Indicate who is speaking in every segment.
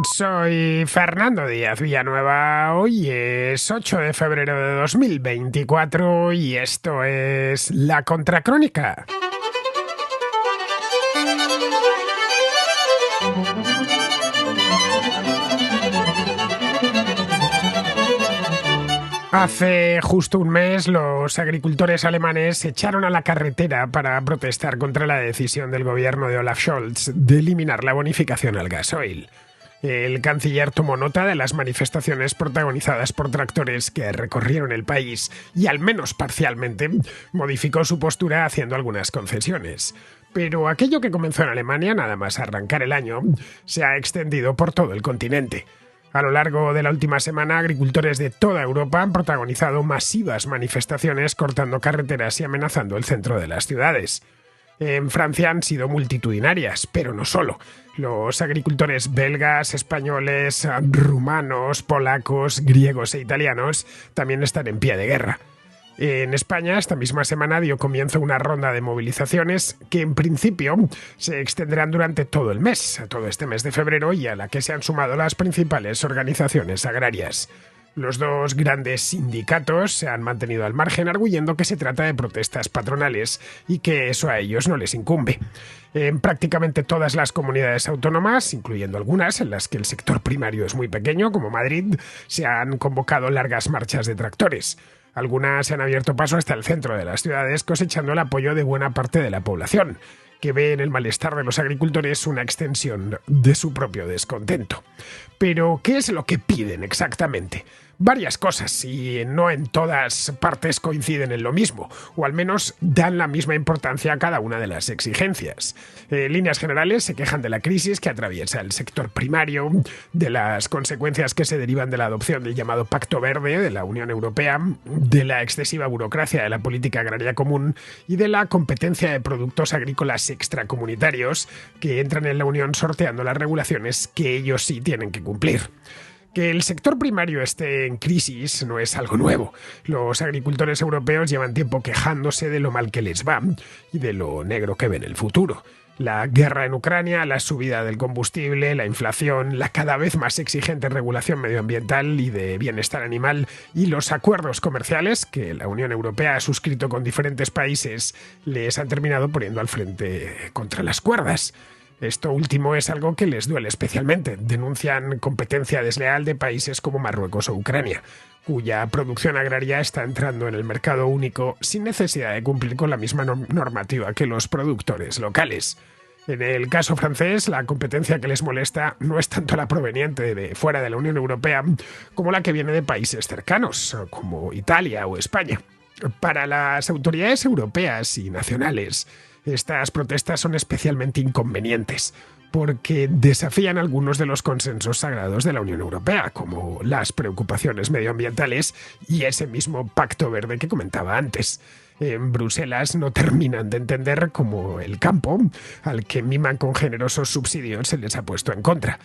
Speaker 1: Soy Fernando Díaz Villanueva, hoy es 8 de febrero de 2024 y esto es La Contracrónica. Hace justo un mes, los agricultores alemanes se echaron a la carretera para protestar contra la decisión del gobierno de Olaf Scholz de eliminar la bonificación al gasoil. El canciller tomó nota de las manifestaciones protagonizadas por tractores que recorrieron el país y, al menos parcialmente, modificó su postura haciendo algunas concesiones. Pero aquello que comenzó en Alemania, nada más arrancar el año, se ha extendido por todo el continente. A lo largo de la última semana, agricultores de toda Europa han protagonizado masivas manifestaciones cortando carreteras y amenazando el centro de las ciudades. En Francia han sido multitudinarias, pero no solo. Los agricultores belgas, españoles, rumanos, polacos, griegos e italianos también están en pie de guerra. En España, esta misma semana dio comienzo una ronda de movilizaciones que en principio se extenderán durante todo el mes, todo este mes de febrero, y a la que se han sumado las principales organizaciones agrarias. Los dos grandes sindicatos se han mantenido al margen, arguyendo que se trata de protestas patronales y que eso a ellos no les incumbe. En prácticamente todas las comunidades autónomas, incluyendo algunas en las que el sector primario es muy pequeño, como Madrid, se han convocado largas marchas de tractores. Algunas se han abierto paso hasta el centro de las ciudades, cosechando el apoyo de buena parte de la población, que ve en el malestar de los agricultores una extensión de su propio descontento. Pero, ¿qué es lo que piden exactamente? Varias cosas, y no en todas partes coinciden en lo mismo, o al menos dan la misma importancia a cada una de las exigencias. En líneas generales se quejan de la crisis que atraviesa el sector primario, de las consecuencias que se derivan de la adopción del llamado Pacto Verde de la Unión Europea, de la excesiva burocracia de la política agraria común y de la competencia de productos agrícolas extracomunitarios que entran en la Unión sorteando las regulaciones que ellos sí tienen que cumplir. Que el sector primario esté en crisis no es algo nuevo. Los agricultores europeos llevan tiempo quejándose de lo mal que les va y de lo negro que ven el futuro. La guerra en Ucrania, la subida del combustible, la inflación, la cada vez más exigente regulación medioambiental y de bienestar animal y los acuerdos comerciales que la Unión Europea ha suscrito con diferentes países les han terminado poniendo al frente contra las cuerdas. Esto último es algo que les duele especialmente. Denuncian competencia desleal de países como Marruecos o Ucrania, cuya producción agraria está entrando en el mercado único sin necesidad de cumplir con la misma normativa que los productores locales. En el caso francés, la competencia que les molesta no es tanto la proveniente de fuera de la Unión Europea como la que viene de países cercanos, como Italia o España. Para las autoridades europeas y nacionales, estas protestas son especialmente inconvenientes porque desafían algunos de los consensos sagrados de la Unión Europea, como las preocupaciones medioambientales y ese mismo Pacto Verde que comentaba antes. En Bruselas no terminan de entender cómo el campo, al que miman con generosos subsidios, se les ha puesto en contra.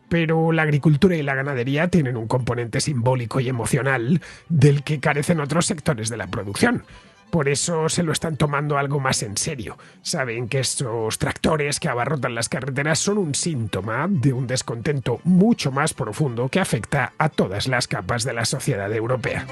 Speaker 1: Pero la agricultura y la ganadería tienen un componente simbólico y emocional del que carecen otros sectores de la producción. Por eso se lo están tomando algo más en serio. Saben que esos tractores que abarrotan las carreteras son un síntoma de un descontento mucho más profundo que afecta a todas las capas de la sociedad europea.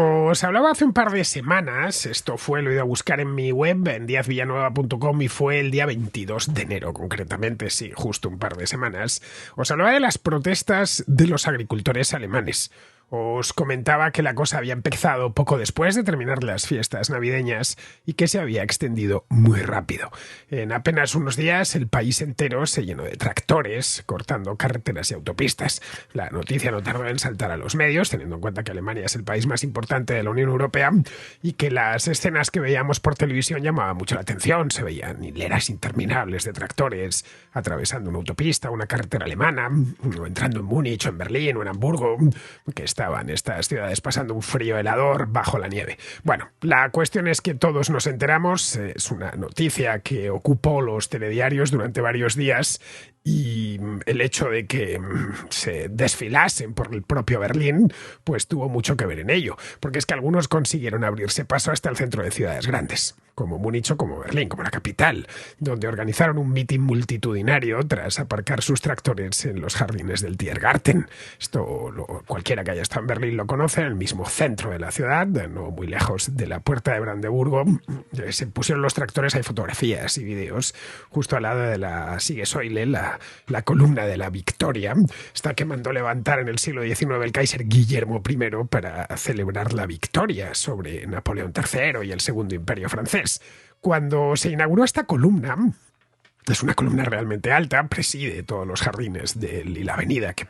Speaker 1: Os hablaba hace un par de semanas, esto fue, lo he ido a buscar en mi web, en diazvillanueva.com, y fue el día 22 de enero, concretamente, sí, justo un par de semanas. Os hablaba de las protestas de los agricultores alemanes. Os comentaba que la cosa había empezado poco después de terminar las fiestas navideñas y que se había extendido muy rápido. En apenas unos días el país entero se llenó de tractores cortando carreteras y autopistas. La noticia no tardó en saltar a los medios, teniendo en cuenta que Alemania es el país más importante de la Unión Europea y que las escenas que veíamos por televisión llamaban mucho la atención. Se veían hileras interminables de tractores atravesando una autopista, una carretera alemana, o entrando en Múnich o en Berlín o en Hamburgo, que estaban estas ciudades pasando un frío helador bajo la nieve. Bueno, la cuestión es que todos nos enteramos, es una noticia que ocupó los telediarios durante varios días y el hecho de que se desfilasen por el propio Berlín pues tuvo mucho que ver en ello, porque es que algunos consiguieron abrirse paso hasta el centro de ciudades grandes, como Múnich o como Berlín, como la capital, donde organizaron un mitin multitudinario tras aparcar sus tractores en los jardines del Tiergarten. Cualquiera que haya estado en Berlín lo conoce, en el mismo centro de la ciudad, no muy lejos de la puerta de Brandeburgo. Se pusieron los tractores, hay fotografías y vídeos justo al lado de la Siegessäule, la columna de la Victoria, esta que mandó levantar en el siglo XIX el Kaiser Guillermo I para celebrar la victoria sobre Napoleón III y el Segundo Imperio francés. Cuando se inauguró esta columna, es una columna realmente alta, preside todos los jardines y la avenida que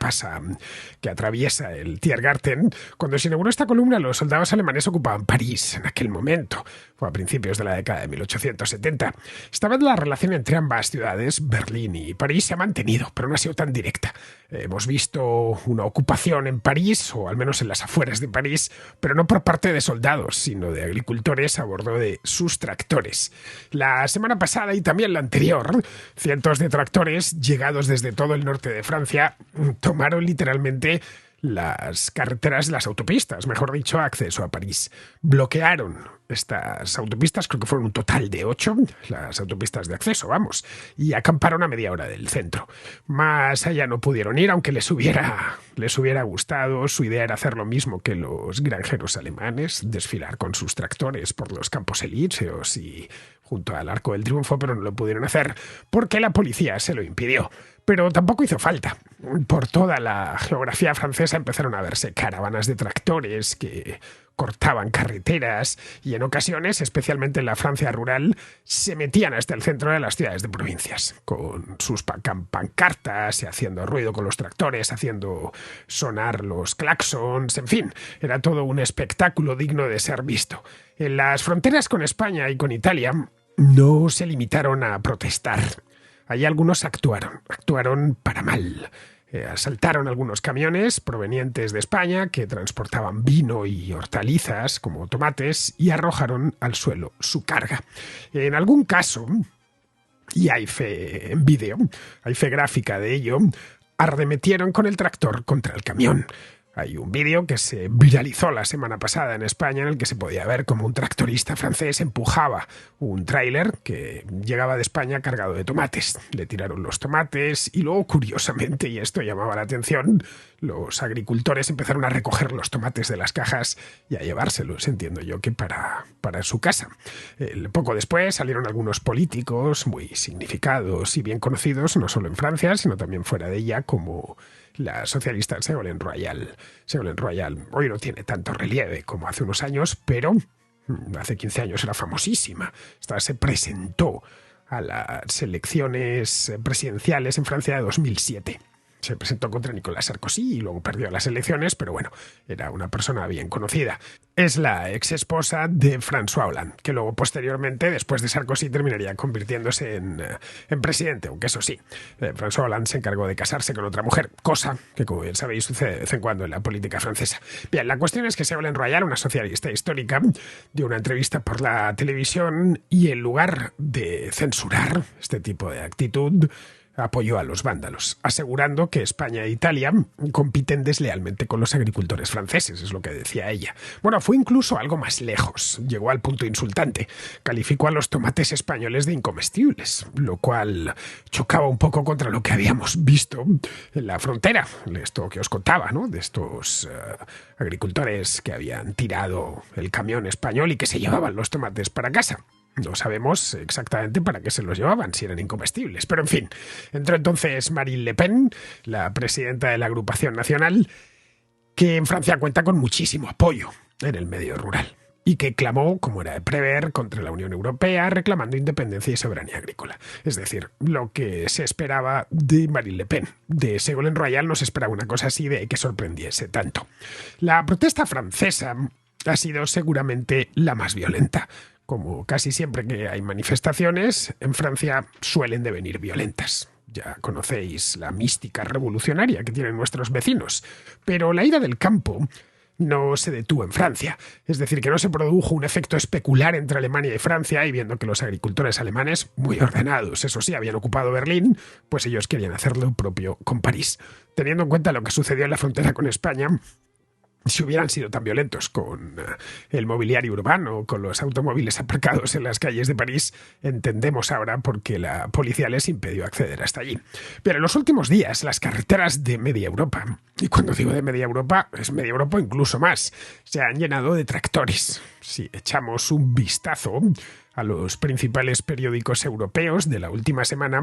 Speaker 1: atraviesa el Tiergarten. Cuando se inauguró esta columna, los soldados alemanes ocupaban París en aquel momento. Fue a principios de la década de 1870. Esta vez la relación entre ambas ciudades, Berlín y París, se ha mantenido, pero no ha sido tan directa. Hemos visto una ocupación en París, o al menos en las afueras de París, pero no por parte de soldados, sino de agricultores a bordo de sus tractores. La semana pasada y también la anterior, cientos de tractores, llegados desde todo el norte de Francia, tomaron literalmente las carreteras, las autopistas, mejor dicho, acceso a París. Bloquearon estas autopistas, creo que fueron un total de 8, las autopistas de acceso, vamos, y acamparon a media hora del centro. Más allá no pudieron ir, aunque les hubiera gustado. Su idea era hacer lo mismo que los granjeros alemanes, desfilar con sus tractores por los campos elíseos y junto al Arco del Triunfo, pero no lo pudieron hacer porque la policía se lo impidió. Pero tampoco hizo falta. Por toda la geografía francesa empezaron a verse caravanas de tractores que cortaban carreteras y en ocasiones, especialmente en la Francia rural, se metían hasta el centro de las ciudades de provincias, con sus pancartas y haciendo ruido con los tractores, haciendo sonar los claxons, en fin, era todo un espectáculo digno de ser visto. En las fronteras con España y con Italia no se limitaron a protestar. Allí algunos actuaron para mal. Asaltaron algunos camiones provenientes de España que transportaban vino y hortalizas como tomates y arrojaron al suelo su carga. En algún caso, y hay fe en vídeo, hay fe gráfica de ello, arremetieron con el tractor contra el camión. Hay un vídeo que se viralizó la semana pasada en España en el que se podía ver cómo un tractorista francés empujaba un tráiler que llegaba de España cargado de tomates. Le tiraron los tomates y luego, curiosamente, y esto llamaba la atención, los agricultores empezaron a recoger los tomates de las cajas y a llevárselos, entiendo yo, que para su casa. Poco después salieron algunos políticos muy significados y bien conocidos, no solo en Francia, sino también fuera de ella, como la socialista Ségolène Royal. Ségolène Royal hoy no tiene tanto relieve como hace unos años, pero hace 15 años era famosísima. Esta se presentó a las elecciones presidenciales en Francia de 2007. Se presentó contra Nicolas Sarkozy y luego perdió las elecciones, pero bueno, era una persona bien conocida. Es la ex esposa de François Hollande, que luego posteriormente, después de Sarkozy, terminaría convirtiéndose en presidente, aunque eso sí, François Hollande se encargó de casarse con otra mujer, cosa que, como bien sabéis, sucede de vez en cuando en la política francesa. Bien, la cuestión es que Ségolène Royal, una socialista histórica, dio una entrevista por la televisión y en lugar de censurar este tipo de actitud, apoyó a los vándalos, asegurando que España e Italia compiten deslealmente con los agricultores franceses, es lo que decía ella. Bueno, fue incluso algo más lejos, llegó al punto insultante, calificó a los tomates españoles de incomestibles, lo cual chocaba un poco contra lo que habíamos visto en la frontera, esto que os contaba, ¿no? De estos agricultores que habían tirado el camión español y que se llevaban los tomates para casa. No sabemos exactamente para qué se los llevaban, si eran incomestibles. Pero en fin, entró entonces Marine Le Pen, la presidenta de la agrupación nacional, que en Francia cuenta con muchísimo apoyo en el medio rural y que clamó, como era de prever, contra la Unión Europea, reclamando independencia y soberanía agrícola. Es decir, lo que se esperaba de Marine Le Pen. De Ségolène Royal no se esperaba una cosa así de que sorprendiese tanto. La protesta francesa ha sido seguramente la más violenta. Como casi siempre que hay manifestaciones, en Francia suelen devenir violentas. Ya conocéis la mística revolucionaria que tienen nuestros vecinos. Pero la ira del campo no se detuvo en Francia. Es decir, que no se produjo un efecto especular entre Alemania y Francia y viendo que los agricultores alemanes, muy ordenados, eso sí, habían ocupado Berlín, pues ellos querían hacer lo propio con París. Teniendo en cuenta lo que sucedió en la frontera con España, Si hubieran sido tan violentos con el mobiliario urbano, con los automóviles aparcados en las calles de París, entendemos ahora por qué la policía les impidió acceder hasta allí. Pero en los últimos días, las carreteras de media Europa, y cuando digo de media Europa, es media Europa incluso más, se han llenado de tractores. Si echamos un vistazo a los principales periódicos europeos de la última semana,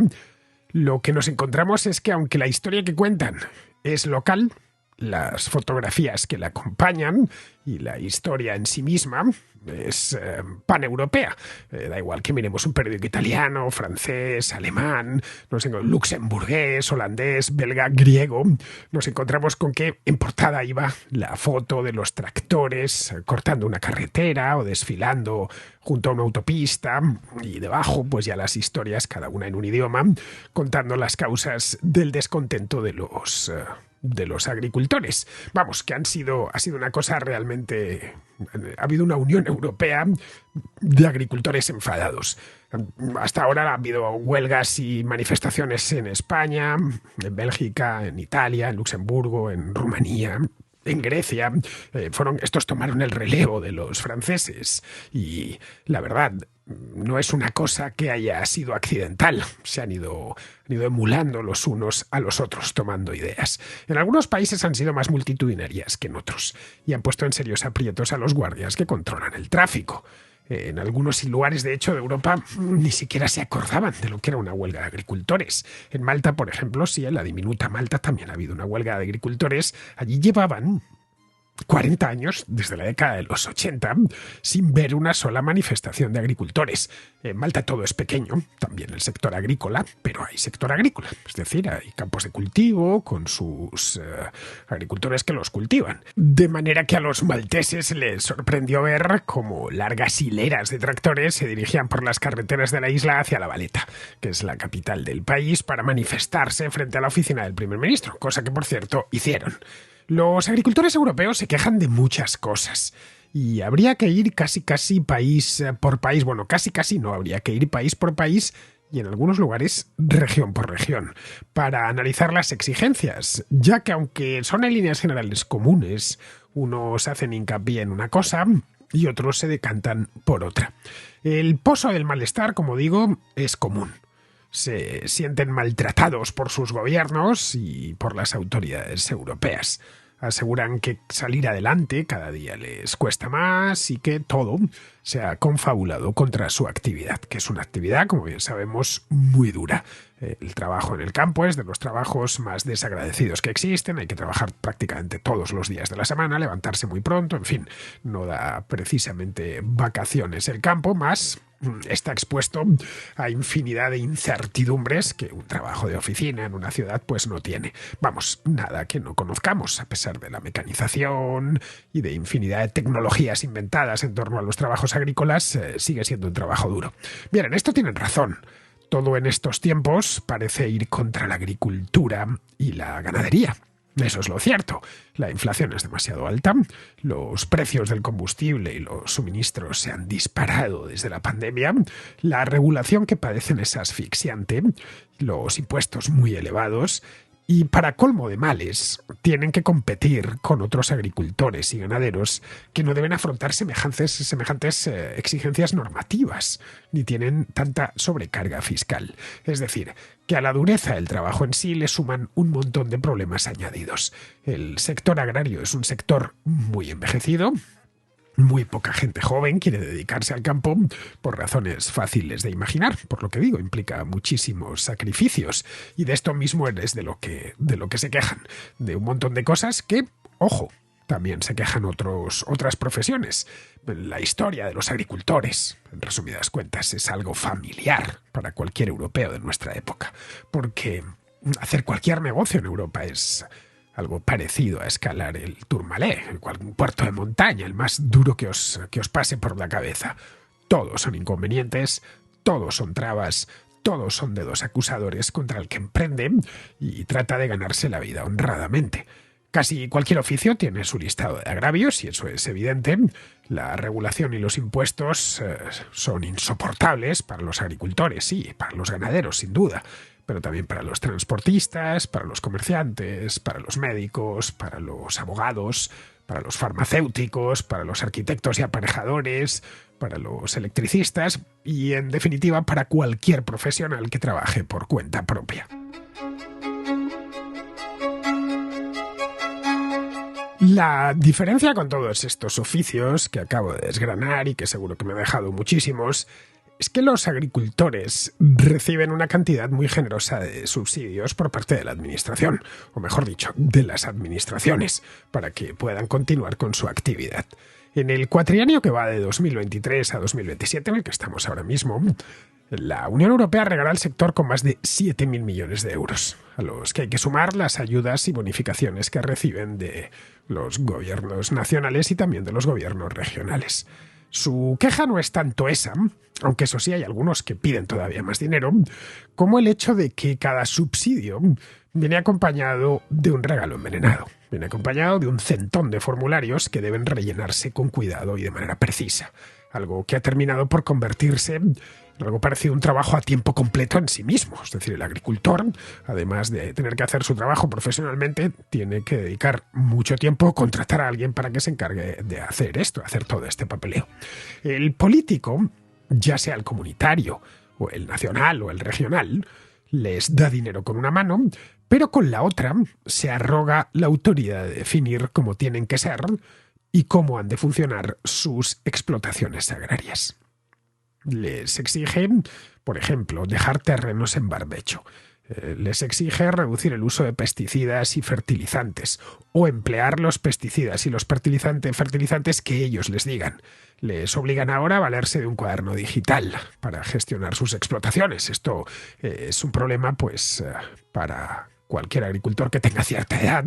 Speaker 1: lo que nos encontramos es que aunque la historia que cuentan es local, las fotografías que la acompañan y la historia en sí misma es paneuropea. Da igual que miremos un periódico italiano, francés, alemán, luxemburgués, holandés, belga, griego. Nos encontramos con que en portada iba la foto de los tractores cortando una carretera o desfilando junto a una autopista, y debajo pues ya las historias, cada una en un idioma, contando las causas del descontento de los agricultores. Vamos, que ha sido una cosa realmente... Ha habido una Unión Europea de agricultores enfadados. Hasta ahora ha habido huelgas y manifestaciones en España, en Bélgica, en Italia, en Luxemburgo, en Rumanía, en Grecia. Estos tomaron el relevo de los franceses y la verdad no es una cosa que haya sido accidental. Se han ido emulando los unos a los otros, tomando ideas. En algunos países han sido más multitudinarias que en otros y han puesto en serios aprietos a los guardias que controlan el tráfico. En algunos lugares, de hecho, de Europa ni siquiera se acordaban de lo que era una huelga de agricultores. En Malta, por ejemplo, sí, en la diminuta Malta también ha habido una huelga de agricultores. Allí llevaban 40 años, desde la década de los 80, sin ver una sola manifestación de agricultores. En Malta todo es pequeño, también el sector agrícola, pero hay sector agrícola. Es decir, hay campos de cultivo con sus agricultores que los cultivan. De manera que a los malteses les sorprendió ver cómo largas hileras de tractores se dirigían por las carreteras de la isla hacia La Valeta, que es la capital del país, para manifestarse frente a la oficina del primer ministro, cosa que, por cierto, hicieron. Los agricultores europeos se quejan de muchas cosas y habría que ir casi país por país. Bueno, casi no, habría que ir país por país y en algunos lugares región por región para analizar las exigencias, ya que aunque son en líneas generales comunes, unos hacen hincapié en una cosa y otros se decantan por otra. El pozo del malestar, como digo, es común. Se sienten maltratados por sus gobiernos y por las autoridades europeas. Aseguran que salir adelante cada día les cuesta más y que todo se ha confabulado contra su actividad, que es una actividad, como bien sabemos, muy dura. El trabajo en el campo es de los trabajos más desagradecidos que existen. Hay que trabajar prácticamente todos los días de la semana, levantarse muy pronto, en fin, no da precisamente vacaciones el campo, más está expuesto a infinidad de incertidumbres que un trabajo de oficina en una ciudad pues no tiene. Vamos, nada que no conozcamos, a pesar de la mecanización y de infinidad de tecnologías inventadas en torno a los trabajos agrícolas, sigue siendo un trabajo duro. Bien, en esto tienen razón. Todo en estos tiempos parece ir contra la agricultura y la ganadería. Eso es lo cierto. La inflación es demasiado alta, los precios del combustible y los suministros se han disparado desde la pandemia, la regulación que padecen es asfixiante, los impuestos muy elevados y, para colmo de males, tienen que competir con otros agricultores y ganaderos que no deben afrontar semejantes exigencias normativas, ni tienen tanta sobrecarga fiscal. Es decir, que a la dureza del trabajo en sí le suman un montón de problemas añadidos. El sector agrario es un sector muy envejecido. Muy poca gente joven quiere dedicarse al campo por razones fáciles de imaginar. Por lo que digo, implica muchísimos sacrificios. Y de esto mismo es de lo que se quejan. De un montón de cosas que, ojo, también se quejan otras profesiones. La historia de los agricultores, en resumidas cuentas, es algo familiar para cualquier europeo de nuestra época. Porque hacer cualquier negocio en Europa es algo parecido a escalar el Tourmalet, un puerto de montaña, el más duro que os pase por la cabeza. Todos son inconvenientes, todos son trabas, todos son dedos acusadores contra el que emprende y trata de ganarse la vida honradamente. Casi cualquier oficio tiene su listado de agravios y eso es evidente. La regulación y los impuestos son insoportables para los agricultores, sí, para los ganaderos, sin duda, pero también para los transportistas, para los comerciantes, para los médicos, para los abogados, para los farmacéuticos, para los arquitectos y aparejadores, para los electricistas y, en definitiva, para cualquier profesional que trabaje por cuenta propia. La diferencia con todos estos oficios que acabo de desgranar y que seguro que me he dejado muchísimos es que los agricultores reciben una cantidad muy generosa de subsidios por parte de la administración, o mejor dicho, de las administraciones, para que puedan continuar con su actividad. En el cuatrienio que va de 2023 a 2027, en el que estamos ahora mismo, la Unión Europea regalará al sector con más de 7.000 millones de euros, a los que hay que sumar las ayudas y bonificaciones que reciben de los gobiernos nacionales y también de los gobiernos regionales. Su queja no es tanto esa, aunque eso sí hay algunos que piden todavía más dinero, como el hecho de que cada subsidio viene acompañado de un regalo envenenado. Viene acompañado de un centón de formularios que deben rellenarse con cuidado y de manera precisa. Algo que ha terminado por convertirse en algo parecido a un trabajo a tiempo completo en sí mismo. Es decir, el agricultor, además de tener que hacer su trabajo profesionalmente, tiene que dedicar mucho tiempo a contratar a alguien para que se encargue de hacer esto, hacer todo este papeleo. El político, ya sea el comunitario, o el nacional, o el regional, les da dinero con una mano, pero con la otra se arroga la autoridad de definir cómo tienen que ser y cómo han de funcionar sus explotaciones agrarias. Les exige, por ejemplo, dejar terrenos en barbecho. Les exige reducir el uso de pesticidas y fertilizantes o emplear los pesticidas y los fertilizantes que ellos les digan. Les obligan ahora a valerse de un cuaderno digital para gestionar sus explotaciones. Esto es un problema, pues, para cualquier agricultor que tenga cierta edad,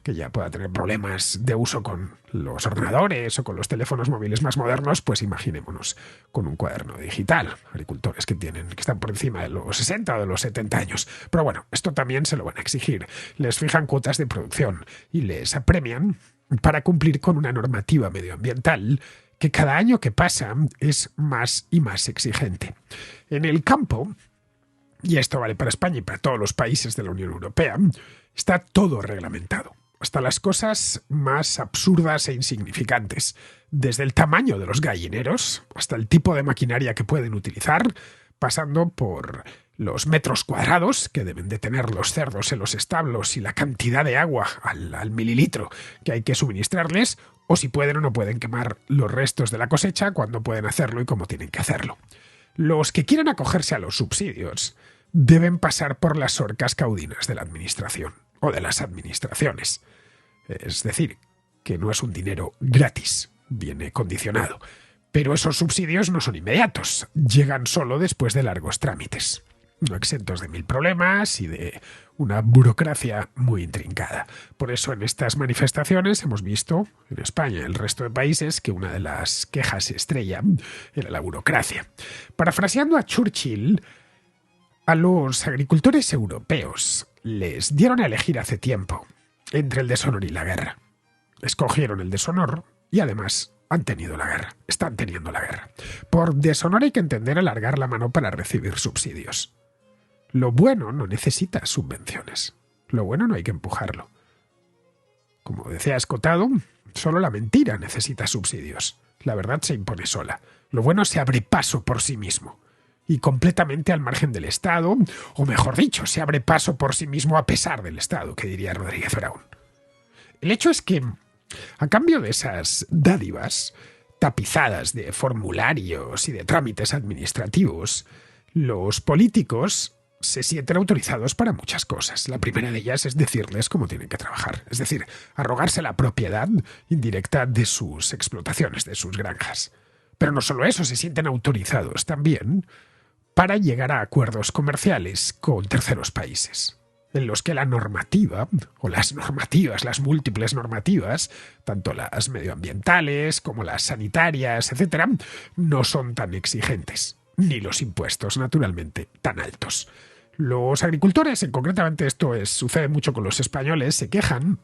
Speaker 1: que ya pueda tener problemas de uso con los ordenadores o con los teléfonos móviles más modernos, pues imaginémonos con un cuaderno digital. Agricultores que están por encima de los 60 o de los 70 años. Pero bueno, esto también se lo van a exigir. Les fijan cuotas de producción y les apremian para cumplir con una normativa medioambiental que cada año que pasa es más y más exigente. En el campo, y esto vale para España y para todos los países de la Unión Europea, está todo reglamentado, hasta las cosas más absurdas e insignificantes, desde el tamaño de los gallineros hasta el tipo de maquinaria que pueden utilizar, pasando por los metros cuadrados que deben de tener los cerdos en los establos y la cantidad de agua al mililitro que hay que suministrarles, o si pueden o no pueden quemar los restos de la cosecha, cuándo pueden hacerlo y cómo tienen que hacerlo. Los que quieren acogerse a los subsidios deben pasar por las horcas caudinas de la administración o de las administraciones. Es decir, que no es un dinero gratis, viene condicionado. Pero esos subsidios no son inmediatos, llegan solo después de largos trámites, no exentos de mil problemas y de una burocracia muy intrincada. Por eso en estas manifestaciones hemos visto, en España y el resto de países, que una de las quejas estrella era la burocracia. Parafraseando a Churchill, a los agricultores europeos les dieron a elegir hace tiempo entre el deshonor y la guerra. Escogieron el deshonor y además han tenido la guerra, están teniendo la guerra. Por deshonor hay que entender alargar la mano para recibir subsidios. Lo bueno no necesita subvenciones. Lo bueno no hay que empujarlo. Como decía Escotado, solo la mentira necesita subsidios. La verdad se impone sola. Lo bueno se abre paso por sí mismo. Y completamente al margen del Estado, o mejor dicho, se abre paso por sí mismo a pesar del Estado, que diría Rodríguez Brown. El hecho es que, a cambio de esas dádivas tapizadas de formularios y de trámites administrativos, los políticos se sienten autorizados para muchas cosas. La primera de ellas es decirles cómo tienen que trabajar, es decir, arrogarse la propiedad indirecta de sus explotaciones, de sus granjas. Pero no solo eso, se sienten autorizados también para llegar a acuerdos comerciales con terceros países, en los que la normativa, o las normativas, las múltiples normativas, tanto las medioambientales como las sanitarias, etc., no son tan exigentes, ni los impuestos, naturalmente, tan altos. Los agricultores, concretamente sucede mucho con los españoles, se quejan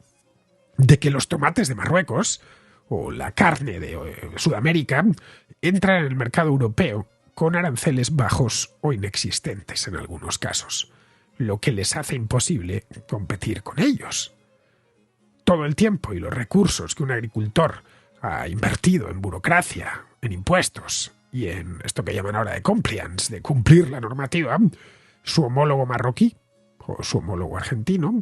Speaker 1: de que los tomates de Marruecos o la carne de Sudamérica entran en el mercado europeo con aranceles bajos o inexistentes en algunos casos, lo que les hace imposible competir con ellos. todo el tiempo y los recursos que un agricultor ha invertido en burocracia, en impuestos y en esto que llaman ahora de compliance, de cumplir la normativa, su homólogo marroquí o su homólogo argentino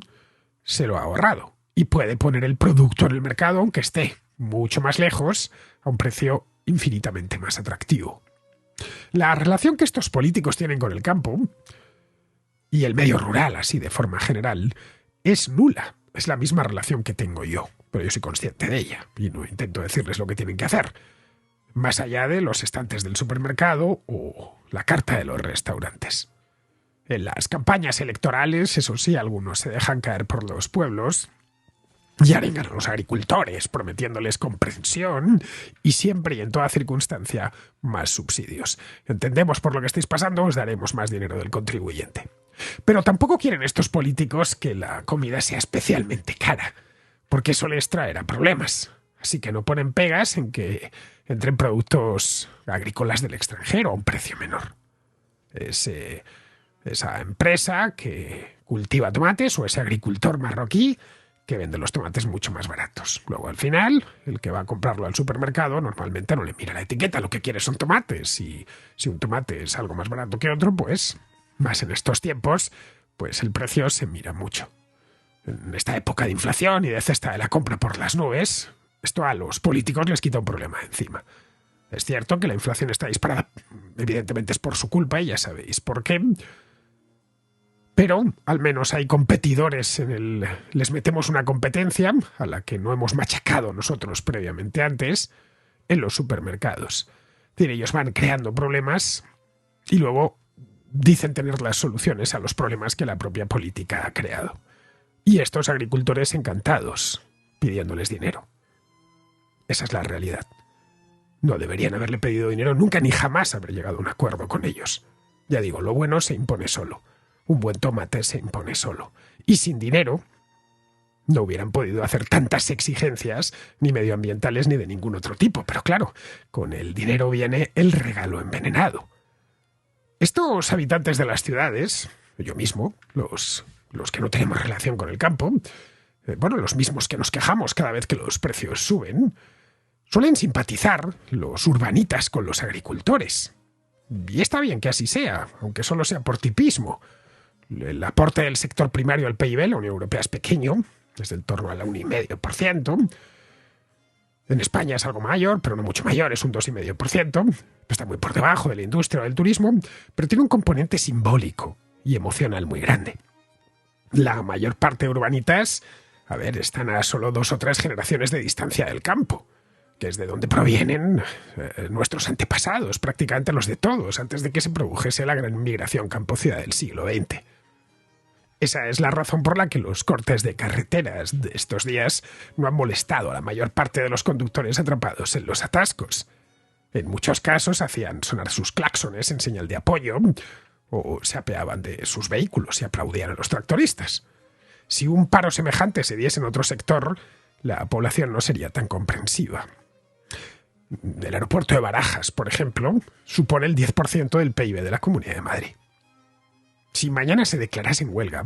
Speaker 1: se lo ha ahorrado y puede poner el producto en el mercado, aunque esté mucho más lejos, a un precio infinitamente más atractivo. La relación que estos políticos tienen con el campo y el medio rural, así de forma general, es nula. Es la misma relación que tengo yo, pero yo soy consciente de ella y no intento decirles lo que tienen que hacer, más allá de los estantes del supermercado o la carta de los restaurantes. En las campañas electorales, eso sí, algunos se dejan caer por los pueblos y arengan a los agricultores, prometiéndoles comprensión y siempre y en toda circunstancia más subsidios. Entendemos por lo que estáis pasando, os daremos más dinero del contribuyente. Pero tampoco quieren estos políticos que la comida sea especialmente cara, porque eso les traerá problemas. Así que no ponen pegas en que entren productos agrícolas del extranjero a un precio menor. Esa empresa que cultiva tomates o ese agricultor marroquí que vende los tomates mucho más baratos. Luego, al final, el que va a comprarlo al supermercado normalmente no le mira la etiqueta, lo que quiere son tomates. Y si un tomate es algo más barato que otro, pues, más en estos tiempos, pues el precio se mira mucho. En esta época de inflación y de cesta de la compra por las nubes, esto a los políticos les quita un problema encima. Es cierto que la inflación está disparada, evidentemente es por su culpa y ya sabéis por qué. Pero al menos hay competidores les metemos una competencia a la que no hemos machacado nosotros previamente antes en los supermercados. Es decir, ellos van creando problemas y luego dicen tener las soluciones a los problemas que la propia política ha creado. Y estos agricultores encantados, pidiéndoles dinero. Esa es la realidad. No deberían haberle pedido dinero nunca ni jamás haber llegado a un acuerdo con ellos. Ya digo, lo bueno se impone solo. Un buen tomate se impone solo. Y sin dinero no hubieran podido hacer tantas exigencias, ni medioambientales ni de ningún otro tipo. Pero claro, con el dinero viene el regalo envenenado. Estos habitantes de las ciudades, yo mismo, los que no tenemos relación con el campo, los mismos que nos quejamos cada vez que los precios suben, suelen simpatizar, los urbanitas, con los agricultores. Y está bien que así sea, aunque solo sea por tipismo. El aporte del sector primario al PIB en la Unión Europea es pequeño, es del torno al 1,5%. En España es algo mayor, pero no mucho mayor, es un 2,5%. Está muy por debajo de la industria o del turismo, pero tiene un componente simbólico y emocional muy grande. La mayor parte de urbanitas, están a solo 2 o 3 generaciones de distancia del campo, que es de donde provienen nuestros antepasados, prácticamente los de todos, antes de que se produjese la gran migración campo-ciudad del siglo XX. Esa es la razón por la que los cortes de carreteras de estos días no han molestado a la mayor parte de los conductores atrapados en los atascos. En muchos casos hacían sonar sus claxones en señal de apoyo o se apeaban de sus vehículos y aplaudían a los tractoristas. Si un paro semejante se diese en otro sector, la población no sería tan comprensiva. El aeropuerto de Barajas, por ejemplo, supone el 10% del PIB de la Comunidad de Madrid. Si mañana se declarase en huelga,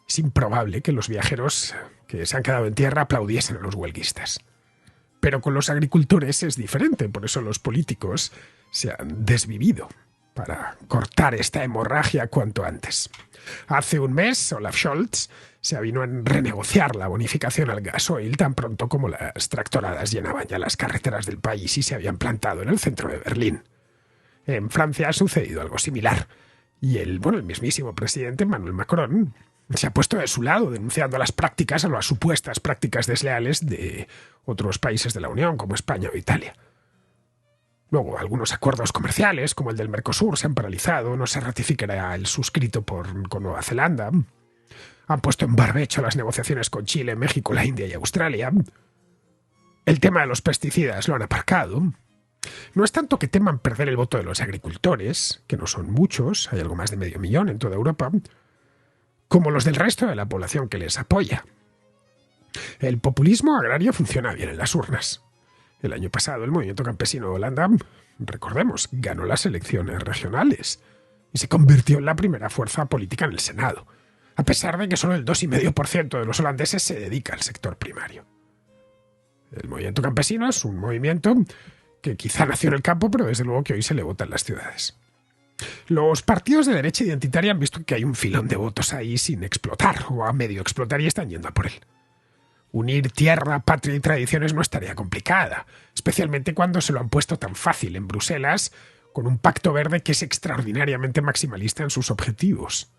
Speaker 1: es improbable que los viajeros que se han quedado en tierra aplaudiesen a los huelguistas. Pero con los agricultores es diferente, por eso los políticos se han desvivido para cortar esta hemorragia cuanto antes. Hace un mes, Olaf Scholz se avino en renegociar la bonificación al gasoil tan pronto como las tractoradas llenaban ya las carreteras del país y se habían plantado en el centro de Berlín. En Francia ha sucedido algo similar. Y el mismísimo presidente Emmanuel Macron se ha puesto de su lado denunciando las supuestas prácticas desleales de otros países de la Unión, como España o Italia. Luego, algunos acuerdos comerciales, como el del Mercosur, se han paralizado, no se ratificará el suscrito con Nueva Zelanda. Han puesto en barbecho las negociaciones con Chile, México, la India y Australia. El tema de los pesticidas lo han aparcado. No es tanto que teman perder el voto de los agricultores, que no son muchos, hay algo más de 500.000 en toda Europa, como los del resto de la población que les apoya. El populismo agrario funciona bien en las urnas. El año pasado el movimiento campesino de Holanda, recordemos, ganó las elecciones regionales y se convirtió en la primera fuerza política en el Senado. a pesar de que solo el 2,5% de los holandeses se dedica al sector primario. El movimiento campesino es un movimiento que quizá nació en el campo, pero desde luego que hoy se le vota en las ciudades. Los partidos de derecha identitaria han visto que hay un filón de votos ahí sin explotar o a medio explotar y están yendo a por él. Unir tierra, patria y tradiciones no es tarea complicada, especialmente cuando se lo han puesto tan fácil en Bruselas con un pacto verde que es extraordinariamente maximalista en sus objetivos.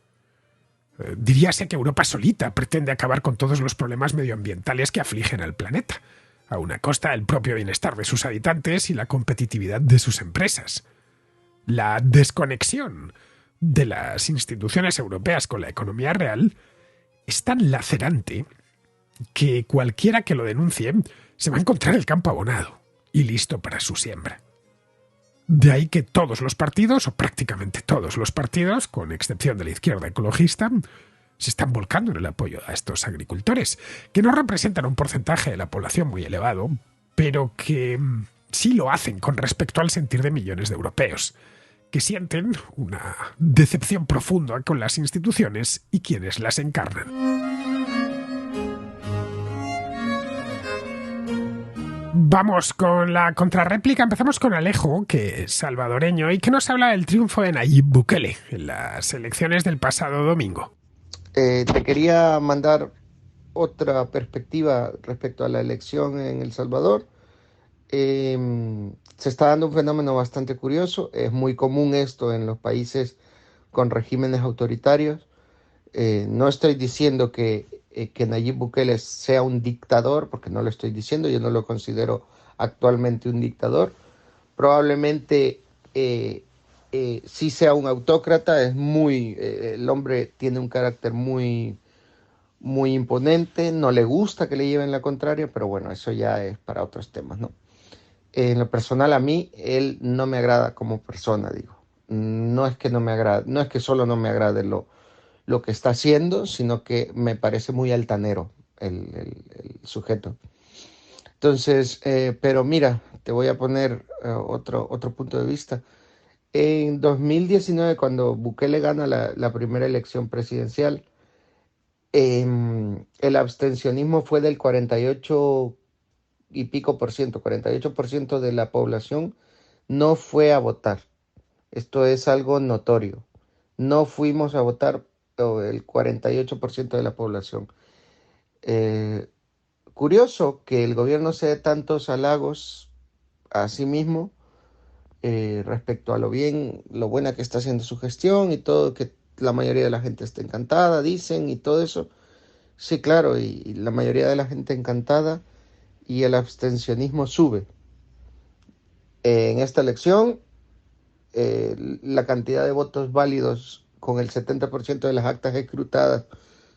Speaker 1: Diríase que Europa solita pretende acabar con todos los problemas medioambientales que afligen al planeta, a una costa del propio bienestar de sus habitantes y la competitividad de sus empresas. La desconexión de las instituciones europeas con la economía real es tan lacerante que cualquiera que lo denuncie se va a encontrar el campo abonado y listo para su siembra. De ahí que todos los partidos, o prácticamente todos los partidos, con excepción de la izquierda ecologista, se están volcando en el apoyo a estos agricultores, que no representan un porcentaje de la población muy elevado, pero que sí lo hacen con respecto al sentir de millones de europeos, que sienten una decepción profunda con las instituciones y quienes las encarnan. Vamos con la contrarréplica. Empezamos con Alejo, que es salvadoreño y que nos habla del triunfo de Nayib Bukele en las elecciones del pasado domingo.
Speaker 2: Te quería mandar otra perspectiva respecto a la elección en El Salvador. Se está dando un fenómeno bastante curioso. Es muy común esto en los países con regímenes autoritarios. No estoy diciendo que Nayib Bukele sea un dictador, porque no lo estoy diciendo, yo no lo considero actualmente un dictador. Probablemente sí sea un autócrata, el hombre tiene un carácter muy, muy imponente, no le gusta que le lleven la contraria, pero bueno, eso ya es para otros temas, ¿no? En lo personal a mí, él no me agrada como persona, digo. No es que no me agrade, no es que solo no me agrade lo que está haciendo, sino que me parece muy altanero el sujeto. Entonces, pero mira, te voy a poner otro punto de vista. En 2019, cuando Bukele gana la primera elección presidencial, el abstencionismo fue del 48 y pico por ciento, 48% de la población no fue a votar. Esto es algo notorio. No fuimos a votar el 48% de la población. Eh, Curioso que el gobierno se dé tantos halagos a sí mismo respecto a lo buena que está haciendo su gestión y todo, que la mayoría de la gente está encantada, dicen, y todo eso. Sí, claro, y la mayoría de la gente encantada y el abstencionismo sube. En esta elección, la cantidad de votos válidos con el 70% de las actas escrutadas,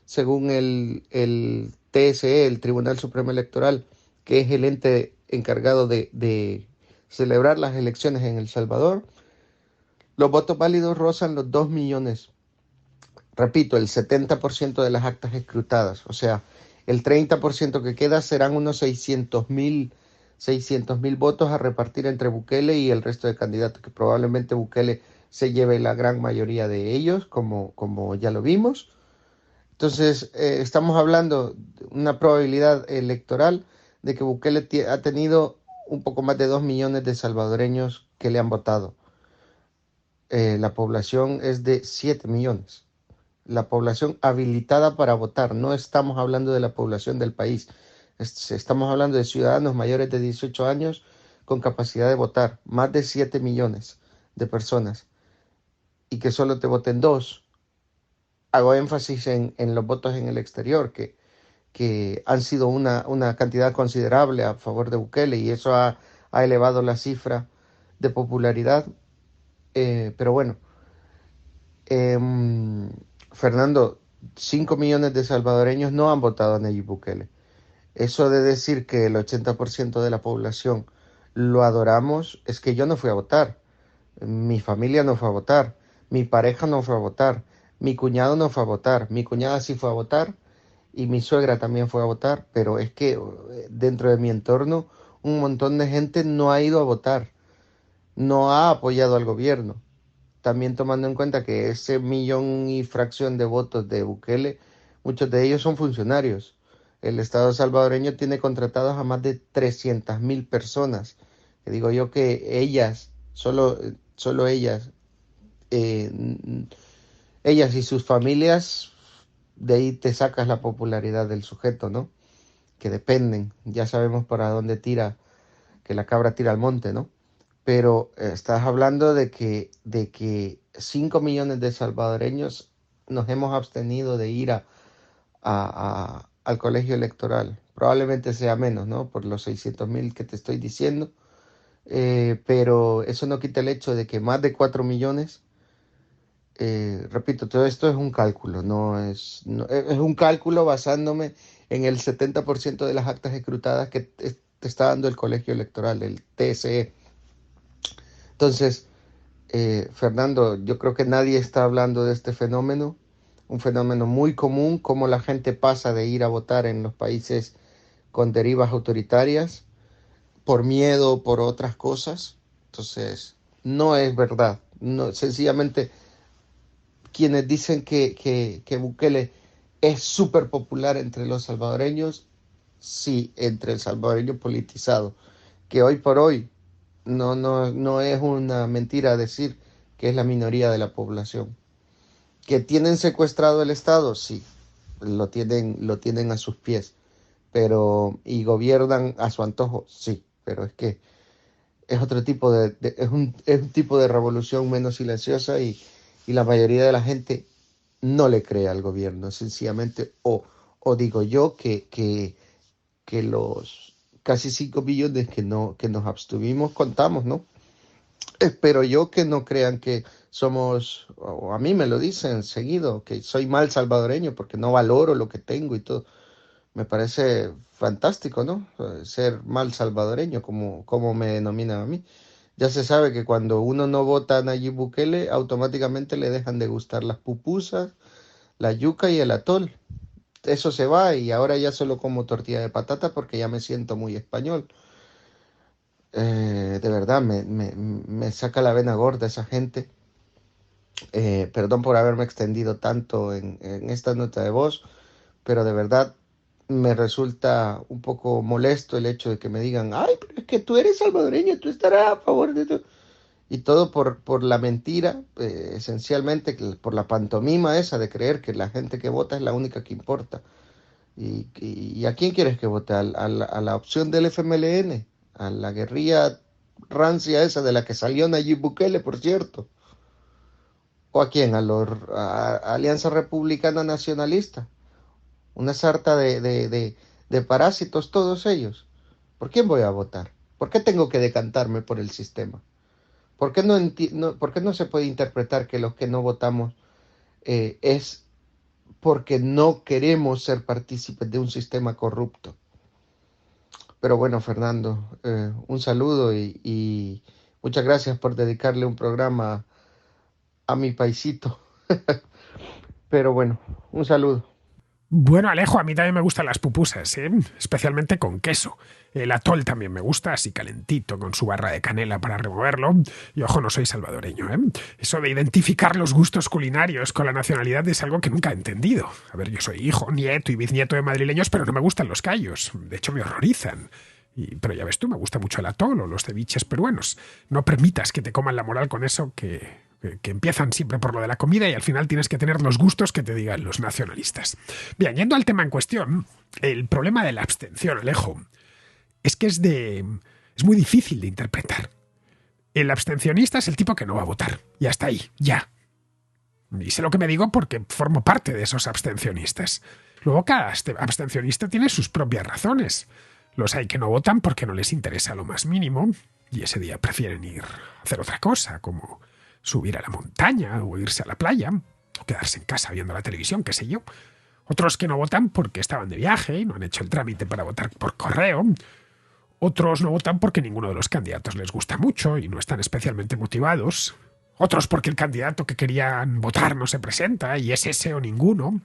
Speaker 2: según el TSE, el Tribunal Supremo Electoral, que es el ente encargado de celebrar las elecciones en El Salvador, los votos válidos rozan los 2 millones. Repito, el 70% de las actas escrutadas, o sea, el 30% que queda serán unos 600,000 votos a repartir entre Bukele y el resto de candidatos, que probablemente Bukele se lleve la gran mayoría de ellos, como ya lo vimos. Entonces, estamos hablando de una probabilidad electoral de que Bukele ha tenido un poco más de 2 millones de salvadoreños que le han votado. La población es de 7 millones. La población habilitada para votar. No estamos hablando de la población del país. Estamos hablando de ciudadanos mayores de 18 años con capacidad de votar. Más de 7 millones de personas. Y que solo te voten 2. Hago énfasis en los votos en el exterior, que han sido una cantidad considerable a favor de Bukele, y eso ha elevado la cifra de popularidad. Pero bueno, Fernando, 5 millones de salvadoreños no han votado a Nayib Bukele. Eso de decir que el 80% de la población lo adoramos, es que yo no fui a votar, mi familia no fue a votar, mi pareja no fue a votar, mi cuñado no fue a votar, mi cuñada sí fue a votar y mi suegra también fue a votar, pero es que dentro de mi entorno un montón de gente no ha ido a votar, no ha apoyado al gobierno. también tomando en cuenta que ese millón y fracción de votos de Bukele, muchos de ellos son funcionarios. El Estado salvadoreño tiene contratados a más de 300.000 personas. Que digo yo que ellas, solo eh, ellas y sus familias, de ahí te sacas la popularidad del sujeto, ¿no? Que dependen, ya sabemos para dónde tira, que la cabra tira al monte, ¿no? Pero estás hablando de que 5 millones de salvadoreños nos hemos abstenido de ir al colegio electoral. Probablemente sea menos, ¿no? Por los 600.000 que te estoy diciendo. Pero eso no quita el hecho de que más de 4 millones, repito, todo esto es un cálculo, es un cálculo basándome en el 70% de las actas escrutadas que te está dando el colegio electoral, el TSE. Entonces, Fernando, yo creo que nadie está hablando de este fenómeno, un fenómeno muy común, como la gente pasa de ir a votar en los países con derivas autoritarias por miedo o por otras cosas. Entonces, no es verdad. No, sencillamente, quienes dicen que Bukele es súper popular entre los salvadoreños, sí, entre el salvadoreño politizado, que hoy por hoy no es una mentira decir que es la minoría de la población. ¿Que tienen secuestrado el Estado? Sí, lo tienen a sus pies, y gobiernan a su antojo, sí, pero es que es otro tipo es un tipo de revolución menos silenciosa y la mayoría de la gente no le cree al gobierno, sencillamente, o digo yo que los casi 5 millones que nos abstuvimos contamos, ¿no? Espero yo que no crean que somos, o a mí me lo dicen seguido, que soy mal salvadoreño porque no valoro lo que tengo y todo. Me parece fantástico, ¿no? Ser mal salvadoreño, como me denominan a mí. Ya se sabe que cuando uno no vota a Nayib Bukele, automáticamente le dejan de gustar las pupusas, la yuca y el atol. Eso se va y ahora ya solo como tortilla de patata porque ya me siento muy español. De verdad, me saca la vena gorda esa gente. Perdón por haberme extendido tanto en esta nota de voz, pero de verdad me resulta un poco molesto el hecho de que me digan, ay, pero es que tú eres salvadoreño, tú estarás a favor de esto. Y todo por la mentira, esencialmente por la pantomima esa de creer que la gente que vota es la única que importa. ¿Y a quién quieres que vote? ¿A la opción del FMLN? ¿A la guerrilla rancia esa de la que salió Nayib Bukele, por cierto? ¿O a quién? ¿A Alianza Republicana Nacionalista? Una sarta de parásitos todos ellos. ¿Por quién voy a votar? ¿Por qué tengo que decantarme por el sistema? ¿Por qué no se puede interpretar que los que no votamos es porque no queremos ser partícipes de un sistema corrupto? Pero bueno, Fernando, un saludo y muchas gracias por dedicarle un programa a mi paisito. Pero bueno, un saludo.
Speaker 1: Bueno, Alejo, a mí también me gustan las pupusas, ¿eh? Especialmente con queso. El atol también me gusta, así calentito, con su barra de canela para removerlo. Y ojo, no soy salvadoreño, ¿eh? Eso de identificar los gustos culinarios con la nacionalidad es algo que nunca he entendido. A ver, yo soy hijo, nieto y bisnieto de madrileños, pero no me gustan los callos. De hecho, me horrorizan. Pero ya ves tú, me gusta mucho el atol o los ceviches peruanos. No permitas que te coman la moral con eso que empiezan siempre por lo de la comida y al final tienes que tener los gustos que te digan los nacionalistas. Bien, yendo al tema en cuestión, el problema de la abstención, Alejo, es que es muy difícil de interpretar. El abstencionista es el tipo que no va a votar. Y hasta ahí, ya. Y sé lo que me digo porque formo parte de esos abstencionistas. Luego cada abstencionista tiene sus propias razones. Los hay que no votan porque no les interesa lo más mínimo y ese día prefieren ir a hacer otra cosa, como subir a la montaña o irse a la playa o quedarse en casa viendo la televisión, qué sé yo. Otros que no votan porque estaban de viaje y no han hecho el trámite para votar por correo. Otros no votan porque ninguno de los candidatos les gusta mucho y no están especialmente motivados. Otros porque el candidato que querían votar no se presenta y es ese o ninguno.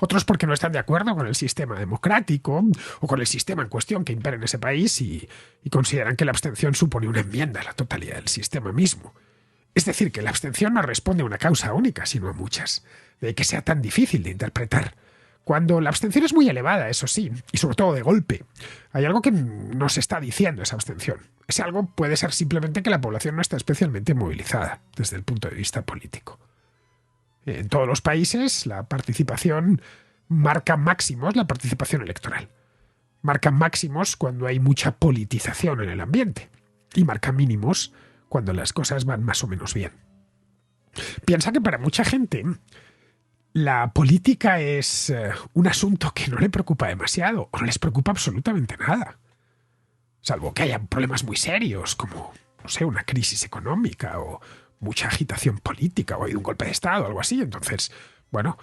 Speaker 1: Otros porque no están de acuerdo con el sistema democrático o con el sistema en cuestión que impera en ese país y consideran que la abstención supone una enmienda a la totalidad del sistema mismo. Es decir, que la abstención no responde a una causa única, sino a muchas, de que sea tan difícil de interpretar. Cuando la abstención es muy elevada, eso sí, y sobre todo de golpe, hay algo que nos está diciendo esa abstención. Ese algo puede ser simplemente que la población no está especialmente movilizada desde el punto de vista político. En todos los países la participación marca máximos, la participación electoral. Marca máximos cuando hay mucha politización en el ambiente y marca mínimos cuando las cosas van más o menos bien. Piensa que para mucha gente la política es un asunto que no le preocupa demasiado o no les preocupa absolutamente nada. Salvo que haya problemas muy serios como, no sé, una crisis económica o mucha agitación política o hay un golpe de Estado o algo así. Entonces, bueno,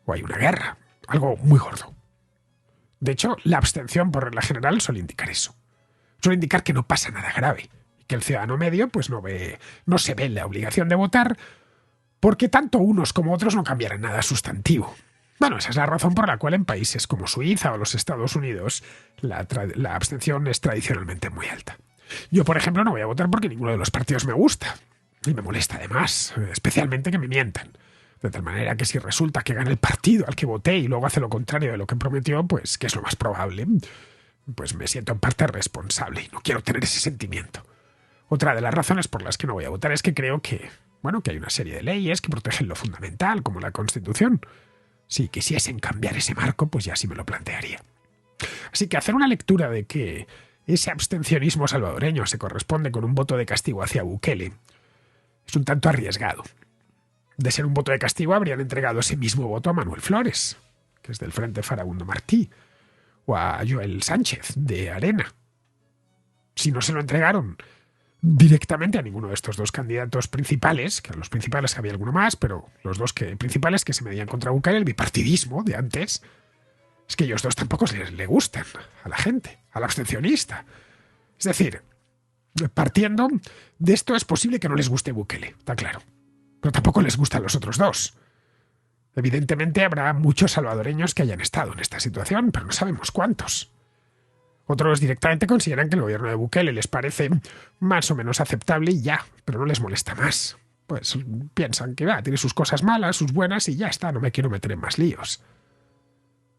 Speaker 1: o hay una guerra, algo muy gordo. De hecho, la abstención por regla general suele indicar eso. Suele indicar que no pasa nada grave y que el ciudadano medio pues no se ve en la obligación de votar porque tanto unos como otros no cambiarán nada sustantivo. Bueno, esa es la razón por la cual en países como Suiza o los Estados Unidos la abstención es tradicionalmente muy alta. Yo, por ejemplo, no voy a votar porque ninguno de los partidos me gusta. Y me molesta además, especialmente que me mientan. De tal manera que si resulta que gana el partido al que voté y luego hace lo contrario de lo que prometió, pues que es lo más probable, pues me siento en parte responsable y no quiero tener ese sentimiento. Otra de las razones por las que no voy a votar es que creo que, bueno, que hay una serie de leyes que protegen lo fundamental, como la Constitución. Si quisiesen cambiar ese marco, pues ya sí me lo plantearía. Así que hacer una lectura de que ese abstencionismo salvadoreño se corresponde con un voto de castigo hacia Bukele es un tanto arriesgado. De ser un voto de castigo habrían entregado ese mismo voto a Manuel Flores, que es del Frente Farabundo Martí, o a Joel Sánchez, de Arena. Si no se lo entregaron directamente a ninguno de estos dos candidatos principales, que a los principales había alguno más, pero los dos principales que se medían contra Bukele, el bipartidismo de antes, es que ellos dos tampoco le gustan a la gente, al abstencionista. Es decir, partiendo de esto es posible que no les guste Bukele, está claro, pero tampoco les gustan los otros dos. Evidentemente habrá muchos salvadoreños que hayan estado en esta situación, pero no sabemos cuántos. Otros directamente consideran que el gobierno de Bukele les parece más o menos aceptable y ya, pero no les molesta más. Pues piensan que tiene sus cosas malas, sus buenas y ya está, no me quiero meter en más líos.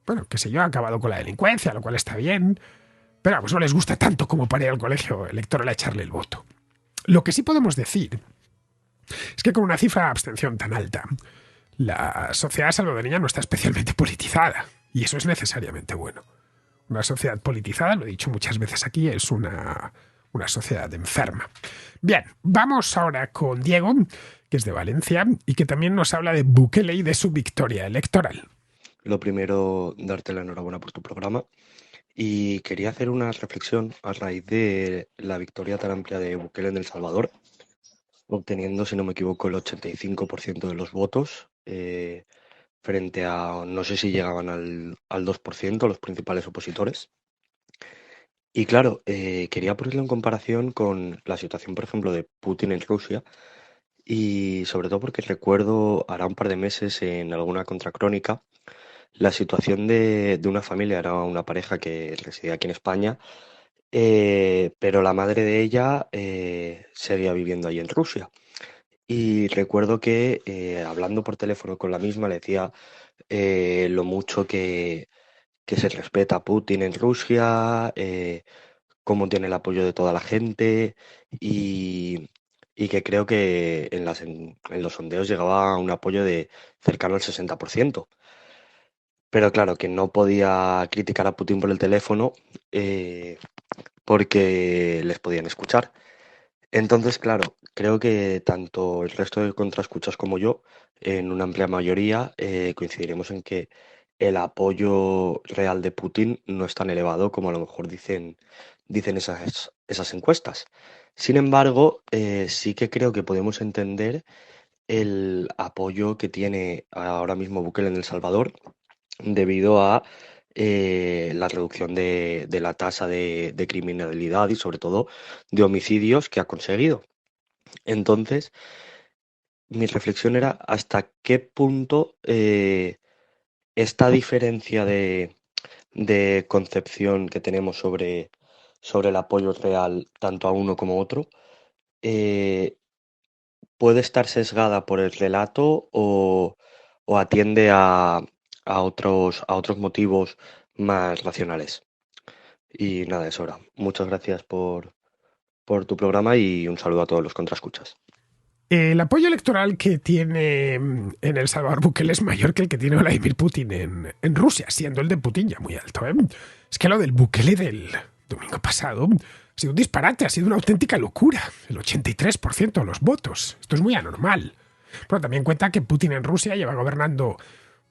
Speaker 1: Bueno, qué sé yo, ha acabado con la delincuencia, lo cual está bien, pero vamos, no les gusta tanto como para ir al colegio electoral a echarle el voto. Lo que sí podemos decir es que con una cifra de abstención tan alta, la sociedad salvadoreña no está especialmente politizada, y eso es necesariamente bueno. Una sociedad politizada, lo he dicho muchas veces aquí, es una sociedad enferma. Bien, vamos ahora con Diego, que es de Valencia, y que también nos habla de Bukele y de su victoria electoral.
Speaker 3: Lo primero, darte la enhorabuena por tu programa. Y quería hacer una reflexión a raíz de la victoria tan amplia de Bukele en El Salvador, obteniendo, si no me equivoco, el 85% de los votos, frente a, no sé si llegaban al 2% los principales opositores. Y claro, quería ponerlo en comparación con la situación, por ejemplo, de Putin en Rusia, y sobre todo porque recuerdo, hará un par de meses, en alguna contracrónica, la situación de una familia. Era una pareja que residía aquí en España, pero la madre de ella seguía viviendo ahí en Rusia. Y recuerdo que hablando por teléfono con la misma le decía lo mucho que se respeta a Putin en Rusia, cómo tiene el apoyo de toda la gente y, y que creo que en los sondeos llegaba a un apoyo de cercano al 60%. Pero claro, que no podía criticar a Putin por el teléfono eh, porque les podían escuchar. Entonces, claro, creo que tanto el resto de contraescuchas como yo, en una amplia mayoría, coincidiremos en que el apoyo real de Putin no es tan elevado como a lo mejor dicen esas encuestas. Sin embargo, sí que creo que podemos entender el apoyo que tiene ahora mismo Bukele en El Salvador debido a la reducción de la tasa de criminalidad y sobre todo de homicidios que ha conseguido. Entonces, mi reflexión era hasta qué punto esta diferencia de concepción que tenemos sobre el apoyo real tanto a uno como a otro, eh, puede estar sesgada por el relato o atiende a otros motivos más racionales. Y nada, eso era. Muchas gracias por tu programa y un saludo a todos los contraescuchas.
Speaker 1: El apoyo electoral que tiene en El Salvador Bukele es mayor que el que tiene Vladimir Putin en Rusia, siendo el de Putin ya muy alto. Es que lo del Bukele del domingo pasado ha sido un disparate, ha sido una auténtica locura. El 83% de los votos. Esto es muy anormal. Pero también cuenta que Putin en Rusia lleva gobernando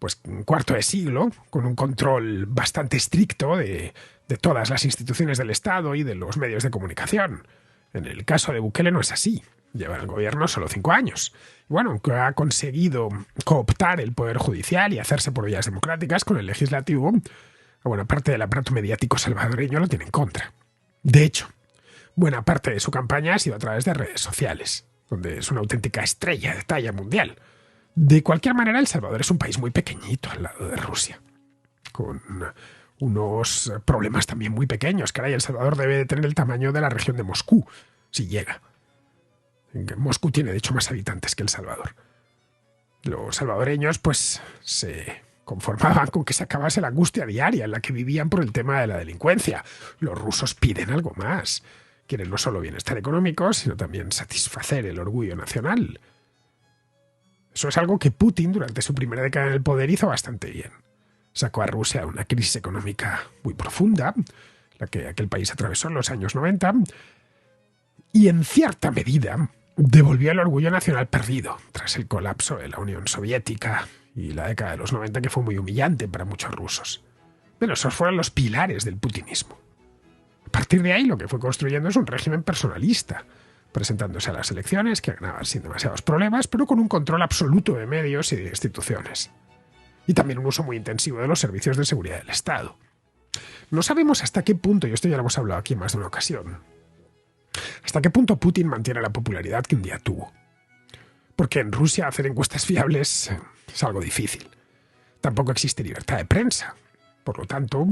Speaker 1: pues un cuarto de siglo, con un control bastante estricto de todas las instituciones del Estado y de los medios de comunicación. En el caso de Bukele no es así. Lleva en el gobierno solo 5 años. Y bueno, aunque ha conseguido cooptar el poder judicial y hacerse por vías democráticas con el legislativo, buena parte del aparato mediático salvadoreño lo tiene en contra. De hecho, buena parte de su campaña ha sido a través de redes sociales, donde es una auténtica estrella de talla mundial. De cualquier manera, El Salvador es un país muy pequeñito al lado de Rusia, con unos problemas también muy pequeños. Caray, El Salvador debe de tener el tamaño de la región de Moscú, si llega. Moscú tiene, de hecho, más habitantes que El Salvador. Los salvadoreños, pues, se conformaban con que se acabase la angustia diaria en la que vivían por el tema de la delincuencia. Los rusos piden algo más. Quieren no solo bienestar económico, sino también satisfacer el orgullo nacional. Eso es algo que Putin, durante su primera década en el poder, hizo bastante bien. Sacó a Rusia de una crisis económica muy profunda, la que aquel país atravesó en los años 90, y en cierta medida devolvió el orgullo nacional perdido tras el colapso de la Unión Soviética y la década de los 90, que fue muy humillante para muchos rusos. Pero esos fueron los pilares del putinismo. A partir de ahí lo que fue construyendo es un régimen personalista, presentándose a las elecciones, que ganaba sin demasiados problemas, pero con un control absoluto de medios y de instituciones. Y también un uso muy intensivo de los servicios de seguridad del Estado. No sabemos hasta qué punto, y esto ya lo hemos hablado aquí en más de una ocasión, hasta qué punto Putin mantiene la popularidad que un día tuvo. Porque en Rusia hacer encuestas fiables es algo difícil. Tampoco existe libertad de prensa. Por lo tanto,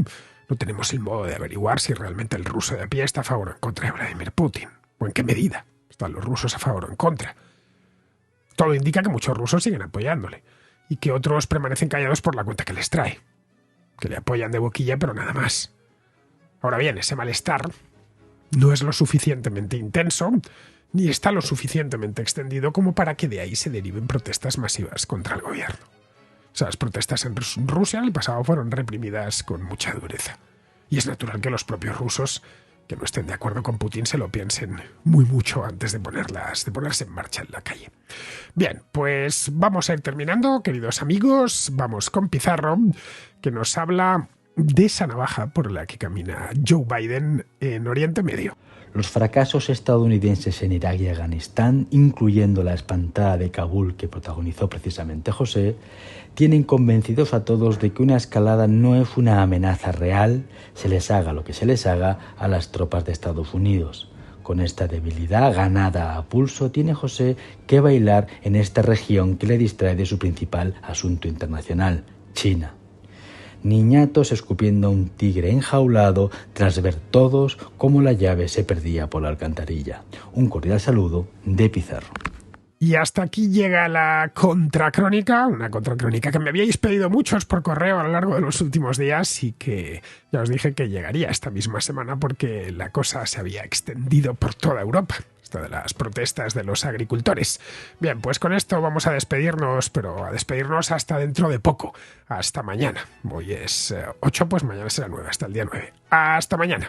Speaker 1: no tenemos el modo de averiguar si realmente el ruso de a pie está a favor o en contra de Vladimir Putin, o en qué medida están los rusos a favor o en contra. Todo indica que muchos rusos siguen apoyándole, y que otros permanecen callados por la cuenta que les trae, que le apoyan de boquilla pero nada más. Ahora bien, ese malestar no es lo suficientemente intenso, ni está lo suficientemente extendido como para que de ahí se deriven protestas masivas contra el gobierno. O sea, las protestas en Rusia en el pasado fueron reprimidas con mucha dureza. Y es natural que los propios rusos, que no estén de acuerdo con Putin, se lo piensen muy mucho antes de ponerse en marcha en la calle. Bien, pues vamos a ir terminando, queridos amigos. Vamos con Pizarro, que nos habla de esa navaja por la que camina Joe Biden en Oriente Medio.
Speaker 4: Los fracasos estadounidenses en Irak y Afganistán, incluyendo la espantada de Kabul que protagonizó precisamente José, tienen convencidos a todos de que una escalada no es una amenaza real, se les haga lo que se les haga a las tropas de Estados Unidos. Con esta debilidad ganada a pulso, tiene José que bailar en esta región que le distrae de su principal asunto internacional, China. Niñatos escupiendo a un tigre enjaulado tras ver todos cómo la llave se perdía por la alcantarilla. Un cordial saludo de Pizarro.
Speaker 1: Y hasta aquí llega la contracrónica, una contracrónica que me habíais pedido muchos por correo a lo largo de los últimos días y que ya os dije que llegaría esta misma semana porque la cosa se había extendido por toda Europa, esto de las protestas de los agricultores. Bien, pues con esto vamos a despedirnos, pero a despedirnos hasta dentro de poco, hasta mañana. Hoy es 8, pues mañana será 9, hasta el día 9. Hasta mañana.